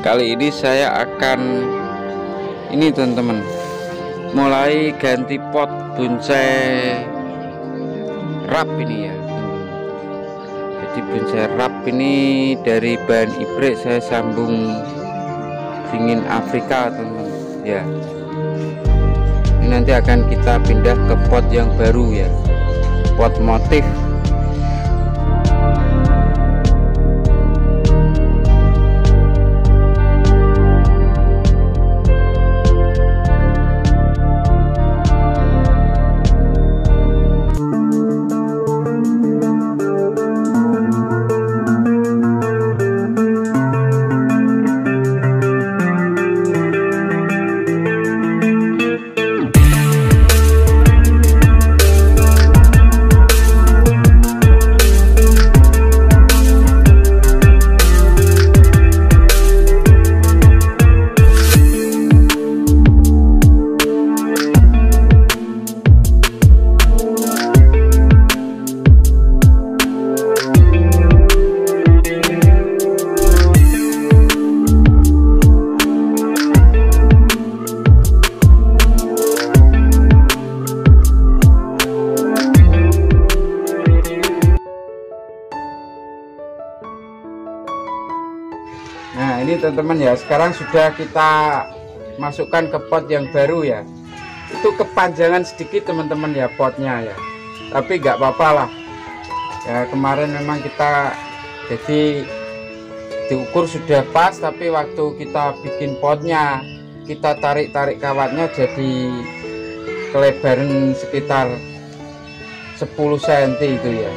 Kali ini saya akan ini teman-teman, mulai ganti pot bonsai rap ini ya. Jadi bonsai rap ini dari bahan ibrek saya sambung dingin Afrika teman-teman ya. Ini nanti akan kita pindah ke pot yang baru ya, pot motif. Nah ini teman-teman ya, sekarang sudah kita masukkan ke pot yang baru ya. Itu kepanjangan sedikit teman-teman ya potnya ya, tapi nggak apa-apa lah ya. Kemarin memang kita jadi diukur sudah pas, tapi waktu kita bikin potnya kita tarik-tarik kawatnya jadi kelebaran sekitar 10 cm itu ya.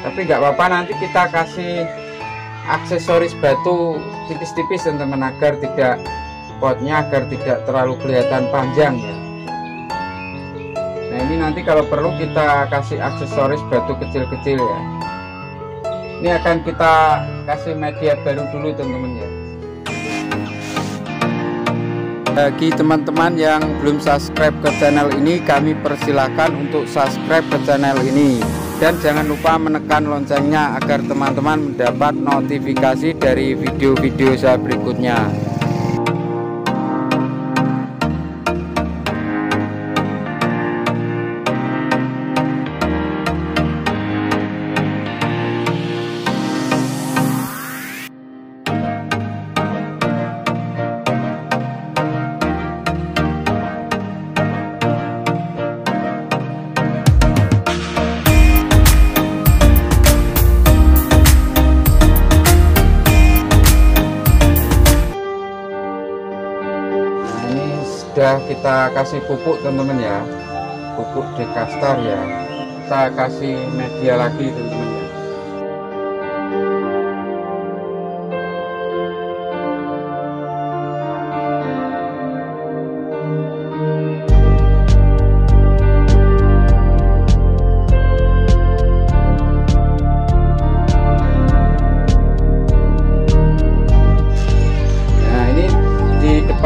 Tapi nggak apa-apa, nanti kita kasih aksesoris batu tipis-tipis teman-teman agar tidak terlalu kelihatan panjang ya. Nah ini nanti kalau perlu kita kasih aksesoris batu kecil-kecil ya. Ini akan kita kasih media baru dulu teman-teman ya. Bagi teman-teman yang belum subscribe ke channel ini, kami persilakan untuk subscribe ke channel ini. Dan jangan lupa menekan loncengnya agar teman-teman mendapat notifikasi dari video-video saya berikutnya. Sudah kita kasih pupuk teman-teman ya, pupuk dekastar ya. Kita kasih media lagi teman-teman ya.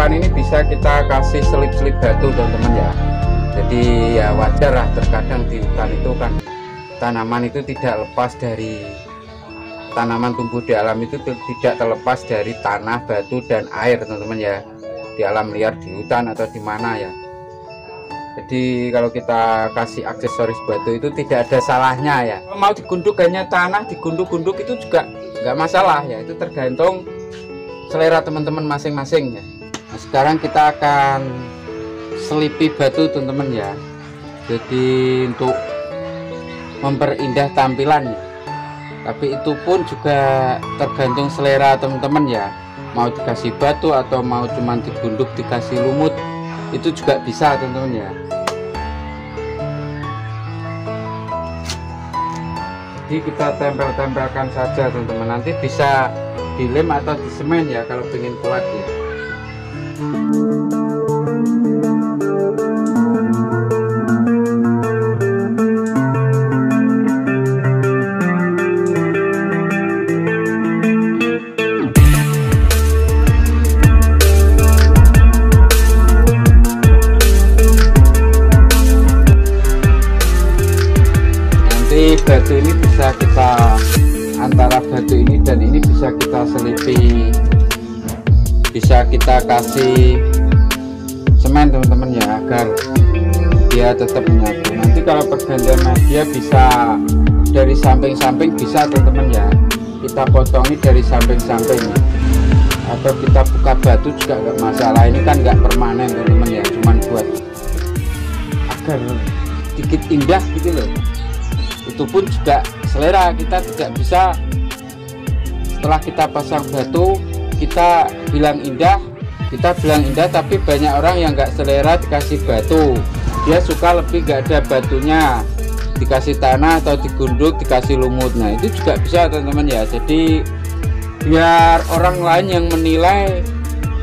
Ini bisa kita kasih selip-selip batu teman-teman ya. Jadi ya wajar lah, terkadang di hutan itu kan tanaman itu tidak lepas dari tanaman tumbuh di alam, itu tidak terlepas dari tanah, batu dan air teman-teman ya, di alam liar, di hutan atau di mana ya. Jadi kalau kita kasih aksesoris batu itu tidak ada salahnya ya. Kalau mau digunduk hanya tanah, digunduk-gunduk itu juga nggak masalah ya, itu tergantung selera teman-teman masing-masing ya. Nah, sekarang kita akan selipi batu teman-teman ya. Jadi untuk memperindah tampilan ya. Tapi itu pun juga tergantung selera teman-teman ya. Mau dikasih batu atau mau cuman digunduk dikasih lumut, itu juga bisa teman-teman ya. Jadi kita tempel-tempelkan saja teman-teman. Nanti bisa dilem atau disemen ya kalau ingin kuat ya. Batu ini bisa kita, antara batu ini dan ini bisa kita selipi bisa kita kasih semen teman-teman ya, agar dia tetap menyatu. Nanti kalau pergantian media bisa dari samping-samping, bisa teman-teman ya, kita potongi dari samping-samping, atau kita buka batu juga nggak masalah. Ini kan nggak permanen teman-teman ya, cuman buat agar sedikit indah gitu loh. Itu pun juga selera, kita tidak bisa setelah kita pasang batu kita bilang indah, tapi banyak orang yang nggak selera dikasih batu, dia suka lebih nggak ada batunya, dikasih tanah atau digunduk dikasih lumut. Nah itu juga bisa teman-teman ya. Jadi biar orang lain yang menilai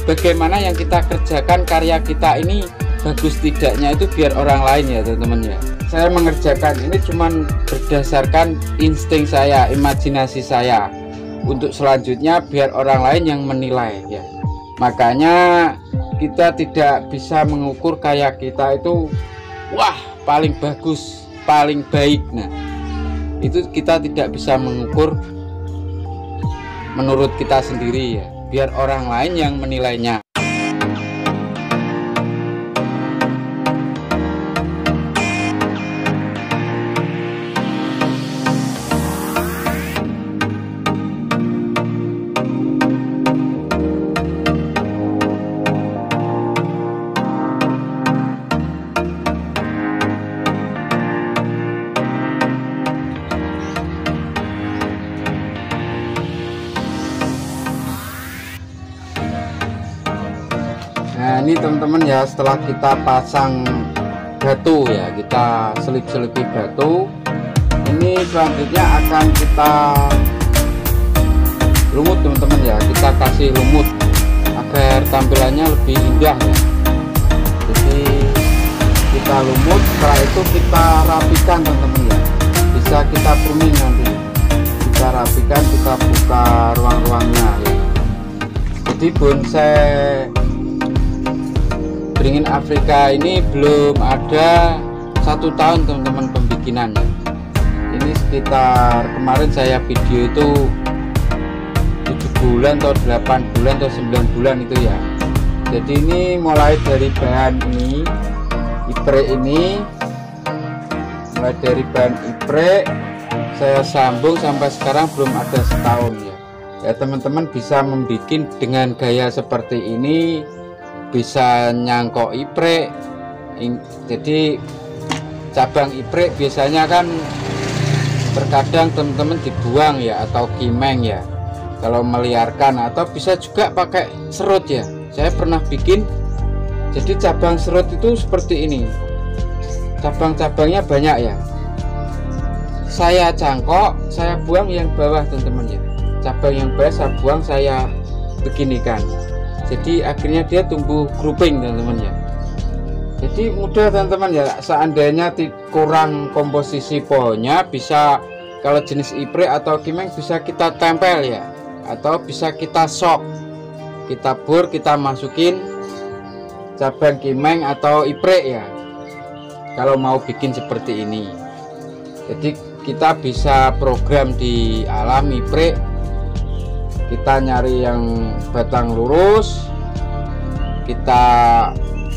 bagaimana yang kita kerjakan, karya kita ini bagus tidaknya, itu biar orang lain ya teman-teman ya. Saya mengerjakan ini cuman berdasarkan insting saya, imajinasi saya. Untuk selanjutnya biar orang lain yang menilai ya. Makanya kita tidak bisa mengukur karya kita itu wah paling bagus, paling baik. Nah itu kita tidak bisa mengukur menurut kita sendiri ya, biar orang lain yang menilainya. Nah ini teman-teman ya, setelah kita pasang batu ya, kita selip-selipi batu, ini selanjutnya akan kita lumut teman-teman ya, kita kasih lumut agar tampilannya lebih indah ya. Jadi kita lumut, setelah itu kita rapikan teman-teman ya, bisa kita pruning nanti, kita rapikan, kita buka ruang-ruangnya ya. Jadi bonsai beringin Afrika ini belum ada 1 tahun teman-teman pembikinannya. Ini sekitar kemarin saya video itu 7 bulan atau 8 bulan atau 9 bulan itu ya. Jadi ini mulai dari bahan ini, iprek ini, mulai dari bahan iprek saya sambung sampai sekarang belum ada setahun ya. Ya teman-teman bisa membuat dengan gaya seperti ini, bisa nyangkok iprek. Jadi cabang iprek biasanya kan terkadang teman-teman dibuang ya, atau kimeng ya kalau meliarkan, atau bisa juga pakai serut ya. Saya pernah bikin, jadi cabang serut itu seperti ini, cabang-cabangnya banyak ya, saya cangkok, saya buang yang bawah teman-teman ya, cabang yang bawah saya buang, saya beginikan. Jadi akhirnya dia tumbuh grouping teman-teman ya. Jadi mudah teman-teman ya, seandainya kurang komposisi pohonnya, bisa kalau jenis iprek atau kimeng bisa kita tempel ya, atau bisa kita sok, kita bor, kita masukin cabang kimeng atau iprek ya, kalau mau bikin seperti ini. Jadi kita bisa program di alam iprek, kita nyari yang batang lurus, kita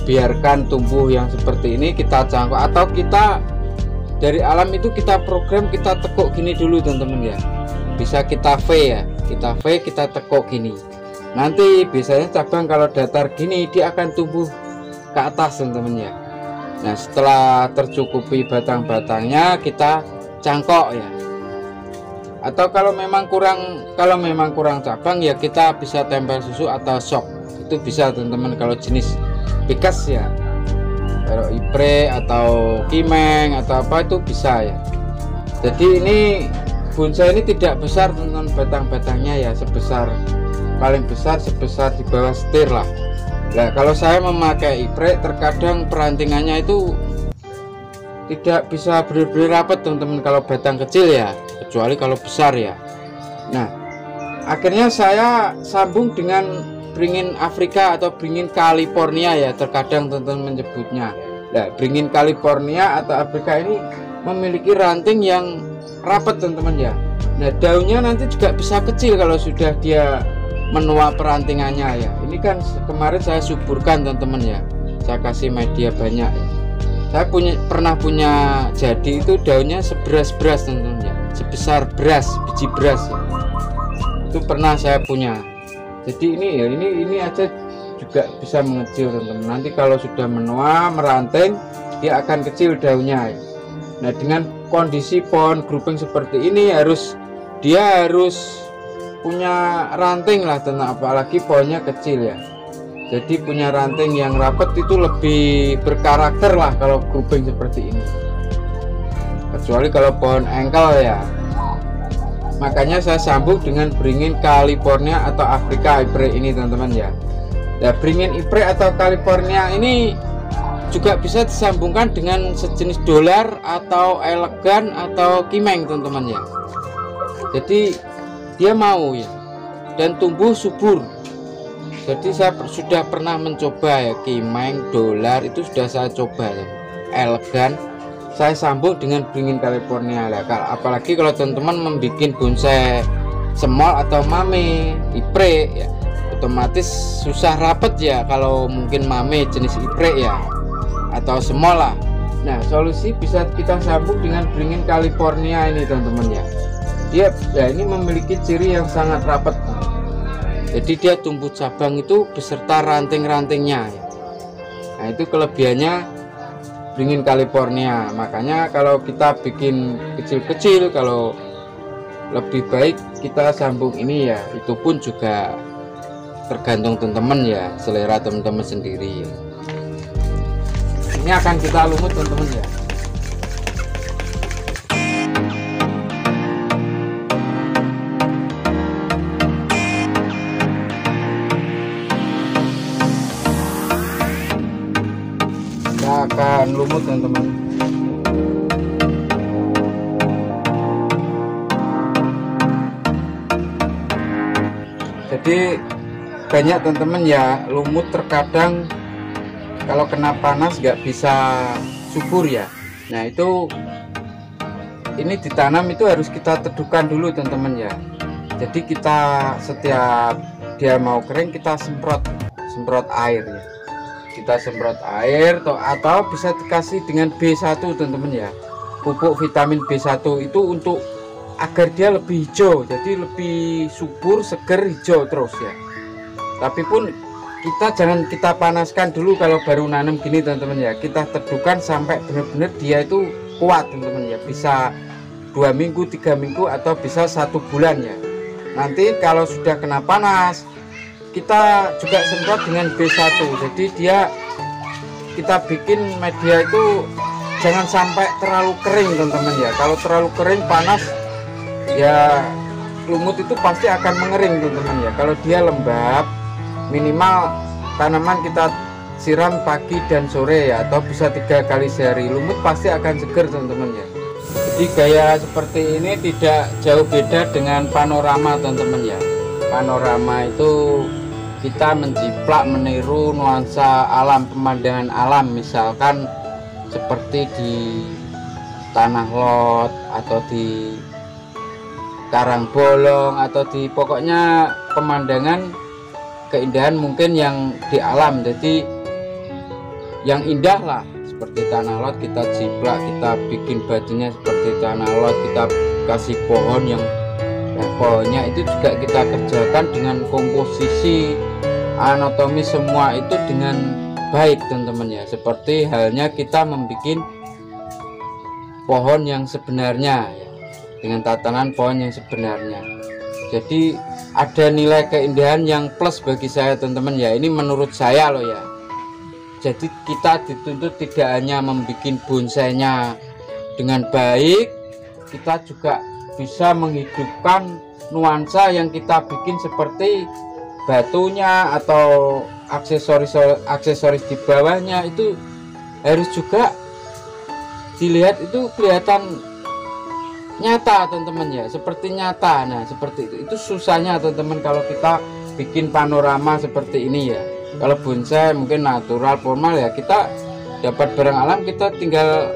biarkan tumbuh yang seperti ini, kita cangkok, atau kita dari alam itu kita program, kita tekuk gini dulu teman-teman ya. Bisa kita V ya, kita V, kita tekuk gini. Nanti biasanya cabang kalau datar gini dia akan tumbuh ke atas teman-teman ya. Nah setelah tercukupi batang-batangnya kita cangkok ya. Atau kalau memang kurang cabang ya kita bisa tempel susu atau sok, itu bisa teman-teman kalau jenis bekas ya. Kalau iprek atau kimeng atau apa itu bisa ya. Jadi ini bonsai ini tidak besar teman-teman, batang-batangnya ya paling besar sebesar di bawah setir lah. Nah kalau saya memakai iprek terkadang perantingannya itu tidak bisa benar-benar rapat teman-teman kalau batang kecil ya, kecuali kalau besar ya. Nah akhirnya saya sambung dengan beringin Afrika atau beringin California ya, terkadang teman-teman menyebutnya. Nah beringin California atau Afrika ini memiliki ranting yang rapat teman-teman ya. Nah daunnya nanti juga bisa kecil kalau sudah dia menua perantingannya ya. Ini kan kemarin saya suburkan teman-teman ya, saya kasih media banyak ya. Saya pernah punya jadi itu daunnya seberas-beras teman-teman ya, sebesar beras, biji beras ya. Itu pernah saya punya. Jadi ini ya, ini aja juga bisa mengecil teman-teman. Nanti kalau sudah menua meranting dia akan kecil daunnya ya. Nah dengan kondisi pohon grouping seperti ini dia harus punya ranting lah teman, apalagi pohonnya kecil ya. Jadi punya ranting yang rapat itu lebih berkarakter lah kalau grouping seperti ini. Kecuali kalau pohon engkel ya. Makanya saya sambung dengan beringin California atau Afrika Ypres ini teman-teman ya. Nah beringin Ypres atau California ini juga bisa disambungkan dengan sejenis dolar atau elegan atau kimeng teman-teman ya. Jadi dia mau ya dan tumbuh subur. Jadi saya sudah pernah mencoba ya, kimeng, dolar itu sudah saya coba ya. Elegan saya sambung dengan beringin California lah. Apalagi kalau teman-teman membuat bonsai semol atau mame Ypres ya, otomatis susah rapet ya kalau mungkin mame jenis Ypres ya atau semol lah. Nah solusi bisa kita sambung dengan beringin California ini teman-teman ya. Dia ya ini memiliki ciri yang sangat rapat. Jadi dia tumbuh cabang itu beserta ranting-rantingnya ya. Nah itu kelebihannya beringin California. Makanya kalau kita bikin kecil-kecil, kalau lebih baik kita sambung ini ya. Itu pun juga tergantung teman-teman ya, selera teman-teman sendiri ya. Ini akan kita lumut teman-teman ya. Akan lumut teman-teman. Jadi banyak teman-teman ya, lumut terkadang kalau kena panas nggak bisa subur ya. Nah itu ini ditanam itu harus kita teduhkan dulu teman-teman ya. Jadi kita setiap dia mau kering kita semprot air ya. Kita semprot air atau bisa dikasih dengan B1 teman-teman ya, pupuk vitamin B1 itu untuk agar dia lebih hijau, jadi lebih subur, seger, hijau terus ya. Tapi pun jangan kita panaskan dulu kalau baru nanam gini teman-teman ya, kita teduhkan sampai benar-benar dia itu kuat teman-teman ya, bisa 2 minggu 3 minggu atau bisa 1 bulan ya. Nanti kalau sudah kena panas kita juga semprot dengan B1, jadi kita bikin media itu jangan sampai terlalu kering teman-teman ya. Kalau terlalu kering panas ya lumut itu pasti akan mengering teman-teman ya. Kalau dia lembab minimal tanaman kita siram pagi dan sore ya, atau bisa 3 kali sehari, lumut pasti akan seger teman-teman ya. Jadi gaya seperti ini tidak jauh beda dengan panorama teman-teman ya. Panorama itu kita menjiplak meniru nuansa alam, pemandangan alam, misalkan seperti di Tanah Lot atau di Karangbolong atau di pokoknya pemandangan keindahan mungkin yang di alam. Jadi yang indah lah seperti Tanah Lot kita jiplak, kita bikin bajunya seperti Tanah Lot, kita kasih pohon yang pohonnya itu juga kita kerjakan dengan komposisi anatomi semua itu dengan baik teman-teman ya, seperti halnya kita membuat pohon yang sebenarnya ya, dengan tatanan pohon yang sebenarnya. Jadi ada nilai keindahan yang plus bagi saya teman-teman ya, ini menurut saya loh ya. Jadi kita dituntut tidak hanya membuat bonsainya dengan baik, kita juga bisa menghidupkan nuansa yang kita bikin seperti batunya atau aksesoris di bawahnya itu harus juga dilihat itu kelihatan nyata teman-teman ya, seperti nyata. Nah seperti itu susahnya teman-teman kalau kita bikin panorama seperti ini ya. Kalau bonsai mungkin natural formal ya, kita dapat barang alam, kita tinggal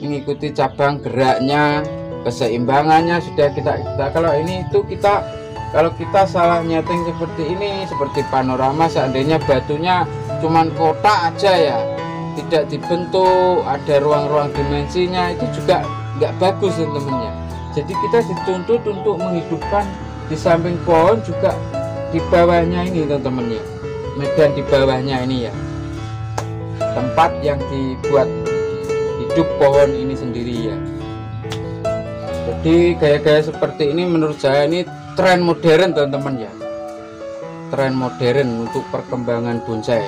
mengikuti cabang geraknya, keseimbangannya sudah kita kalau ini itu kita Kalau kita salah nyeting seperti ini, seperti panorama, seandainya batunya cuman kotak aja ya, tidak dibentuk, ada ruang-ruang dimensinya, itu juga nggak bagus teman-teman ya. Jadi kita dituntut untuk menghidupkan di samping pohon juga di bawahnya ini teman-teman ya, medan di bawahnya ini ya, tempat yang dibuat hidup pohon ini sendiri ya. Jadi gaya-gaya seperti ini menurut saya ini tren modern teman-teman ya, tren modern untuk perkembangan bonsai.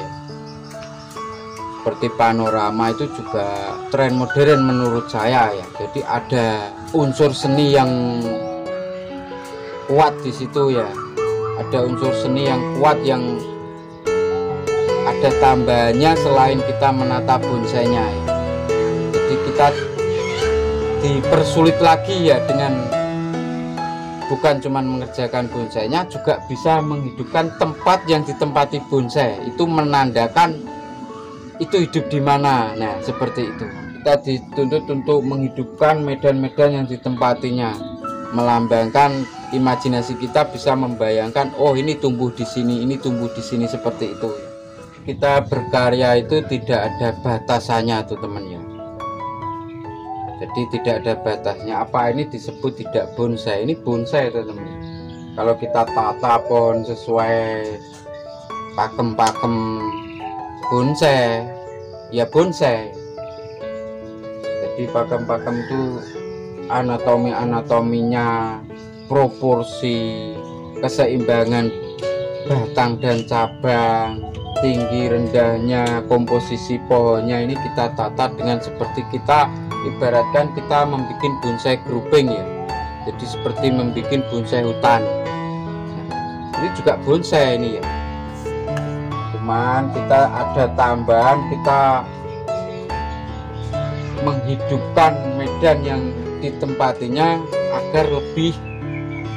Seperti panorama itu juga tren modern menurut saya ya. Jadi ada unsur seni yang kuat di situ ya, ada unsur seni yang kuat, yang ada tambahannya selain kita menata bonsainya ya. Jadi kita dipersulit lagi ya, dengan bukan cuma mengerjakan bonsainya, juga bisa menghidupkan tempat yang ditempati bonsai. Itu menandakan itu hidup di mana. Nah seperti itu, kita dituntut untuk menghidupkan medan-medan yang ditempatinya, melambangkan imajinasi kita, bisa membayangkan oh ini tumbuh di sini, ini tumbuh di sini, seperti itu. Kita berkarya itu tidak ada batasannya tuh teman ya. Jadi tidak ada batasnya. Apa ini disebut tidak bonsai? Ini bonsai teman-teman. Kalau kita tata pohon sesuai pakem-pakem bonsai, ya bonsai. Jadi pakem-pakem itu anatominya, proporsi, keseimbangan batang dan cabang, tinggi rendahnya, komposisi pohonnya, ini kita tata dengan seperti kita ibaratkan kita membuat bonsai grouping ya. Jadi seperti membuat bonsai hutan. Nah, ini juga bonsai ini ya. Cuman kita ada tambahan, kita menghidupkan medan yang ditempatinya agar lebih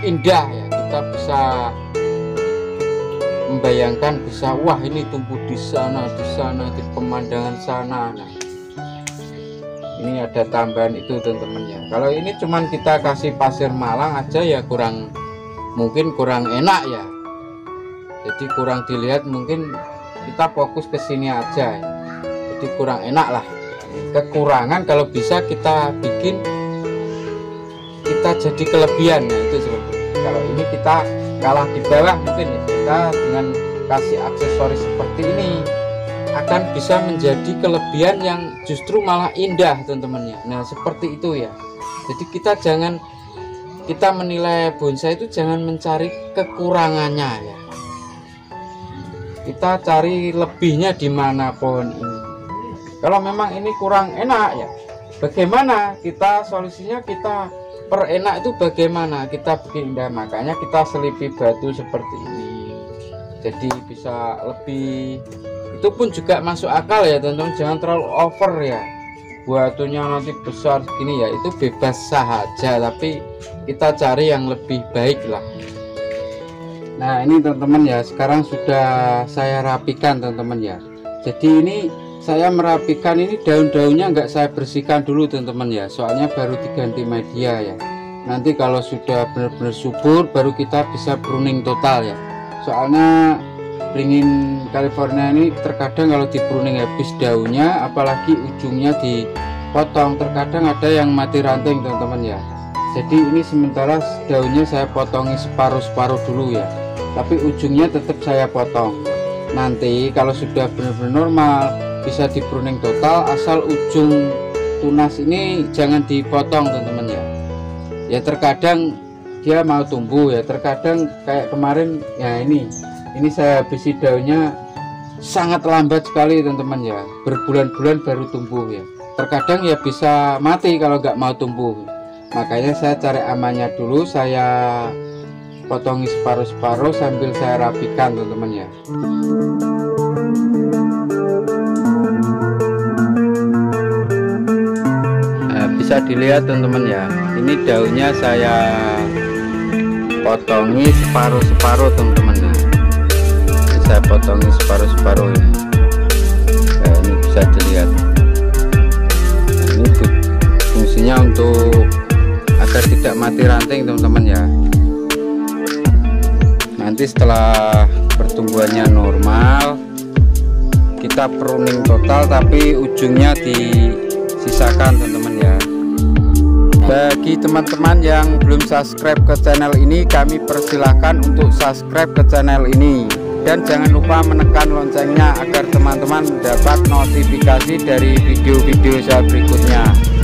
indah ya. Kita bisa membayangkan, bisa wah ini tumbuh di sana, di pemandangan sana. Nah, ini ada tambahan itu teman-teman ya. Kalau ini cuman kita kasih pasir malang aja ya mungkin kurang enak ya. Jadi kurang dilihat, mungkin kita fokus ke sini aja ya. Jadi kurang enak lah. Kekurangan kalau bisa kita bikin, kita jadi kelebihan ya, itu seperti itu. Kalau ini kita kalah di bawah mungkin ya, kita dengan kasih aksesoris seperti ini akan bisa menjadi kelebihan yang justru malah indah teman-teman ya. Nah seperti itu ya. Jadi kita menilai bonsai itu jangan mencari kekurangannya ya. Kita cari lebihnya di mana pohon ini. Kalau memang ini kurang enak ya, bagaimana kita solusinya? Kita perenak itu bagaimana kita bikin indah? Makanya kita selipi batu seperti ini, jadi bisa lebih, itu pun juga masuk akal ya teman-teman. Jangan terlalu over ya, batunya nanti besar gini ya, itu bebas saja, tapi kita cari yang lebih baik lah. Nah ini teman-teman ya, sekarang sudah saya rapikan teman-teman ya. Jadi ini saya merapikan, ini daun-daunnya nggak saya bersihkan dulu teman-teman ya, soalnya baru diganti media ya. Nanti kalau sudah benar-benar subur baru kita bisa pruning total ya. Soalnya beringin California ini terkadang kalau di pruning habis daunnya, apalagi ujungnya dipotong, terkadang ada yang mati ranting teman-teman ya. Jadi ini sementara daunnya saya potongi separuh-separuh dulu ya, tapi ujungnya tetap saya potong. Nanti kalau sudah benar-benar normal bisa di pruning total, asal ujung tunas ini jangan dipotong teman-teman ya. Ya terkadang dia mau tumbuh ya, terkadang kayak kemarin ya, ini saya habisi daunnya sangat lambat sekali teman-teman ya, berbulan-bulan baru tumbuh ya. Terkadang ya bisa mati kalau nggak mau tumbuh. Makanya saya cari amannya dulu, saya potongi separuh-separuh sambil saya rapikan teman-teman ya. Bisa dilihat teman-teman ya, ini daunnya saya potongi separuh-separuh teman-teman ya. Ini saya potongi separuh-separuh ini. Nah, ini bisa dilihat. Ini fungsinya untuk agar tidak mati ranting teman-teman ya. nanti setelah pertumbuhannya normal kita pruning total, tapi ujungnya disisakan teman-teman ya. Bagi teman-teman yang belum subscribe ke channel ini, kami persilahkan untuk subscribe ke channel ini, dan jangan lupa menekan loncengnya agar teman-teman mendapat notifikasi dari video-video saya berikutnya.